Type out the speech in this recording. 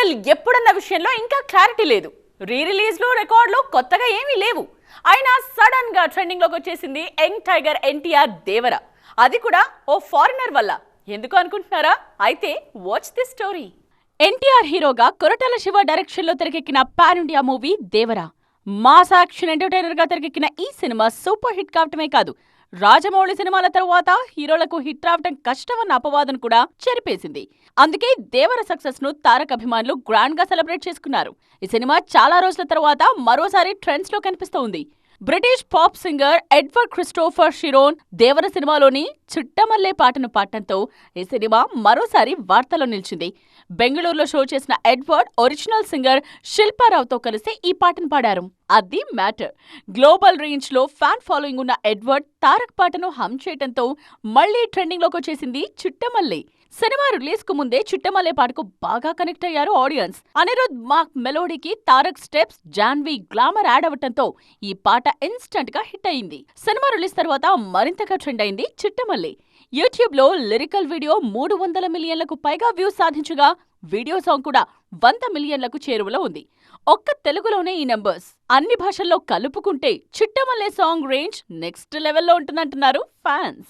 Final ఎప్పుడన్న విషయంలో ఇంకా క్లారిటీ లేదు. రీ రిలీజ్లు రికార్డులు కొత్తగా ఏమీ లేవు. అయినా సడన్ గా ట్రెండింగ్ లోకి వచ్చేసింది యంగ్ టైగర్ ఎన్టీఆర్ దేవర. అది కూడా ఓ ఫారినర్ వల్ల. ఎందుకు అనుకుంటున్నారా? అయితే వాచ్ ది స్టోరీ. ఎన్టీఆర్ హీరోగా కొరటాల శివ డైరెక్షన్ లో తెరకెక్కిన పాన్ ఇండియా మూవీ దేవర. మాస్ యాక్షన్ ఎంటర్టైనర్ గా తెరకెక్కిన ఈ సినిమా సూపర్ హిట్ కావటమే కాదు, రాజమౌళి సినిమాల తరువాత హీరోలకు హిట్ రావటం కష్టమన్న అపవాదం కూడా చెరిపేసింది. అందుకే దేవర సక్సెస్ ను తారక్ అభిమానులు గ్రాండ్ గా సెలబ్రేట్ చేసుకున్నారు. ఈ సినిమా చాలా రోజుల తర్వాత మరోసారి ట్రెండ్స్ లో కనిపిస్తోంది. British pop singer Edward Christopher Sheeran Devara సినిమాలోని చుట్టమల్లే పాటను పాడటంతో ఈ సినిమా మరోసారి వార్తల్లో నిలిచింది. బెంగళూరులో షో చేసిన ఎడ్వర్డ్ ఒరిజినల్ సింగర్ శిల్పారావుతో కలిసి ఈ పాటను పాడారు. అది మ్యాటర్. గ్లోబల్ రేంజ్ లో ఫ్యాన్ ఫాలోయింగ్ ఉన్న ఎడ్వర్డ్ తారక్ పాటను హమ్ చేయటంతో మళ్లీ ట్రెండింగ్ లోకి వచ్చేసింది చుట్టమల్లే. సినిమా రిలీజ్ కు ముందే చుట్టమల్లే పాటకు బాగా కనెక్ట్ అయ్యారు ఆడియన్స్. అనిరుద్ మార్క్ మెలోడీకి Tarak steps, Janhvi glamour add అవ్వటంతో ఈ పాట ఇన్స్టంట్ గా హిట్ అయింది. సినిమా రిలీజ్ తర్వాత మరింతగా ట్రెండ్ అయింది చుట్టమల్లే. యూట్యూబ్ లో లిరికల్ వీడియో 300 మిలియన్లకు పైగా వ్యూస్ సాధించగా వీడియో సాంగ్ కూడా 100 మిలియన్లకు చేరువలో ఉంది. ఒక్క తెలుగులోనే ఈ నంబర్స్. అన్ని భాషల్లో కలుపుకుంటే చుట్టమల్లే సాంగ్ రేంజ్ నెక్స్ట్ లెవెల్లో ఉంటుందంటున్నారు ఫ్యాన్స్.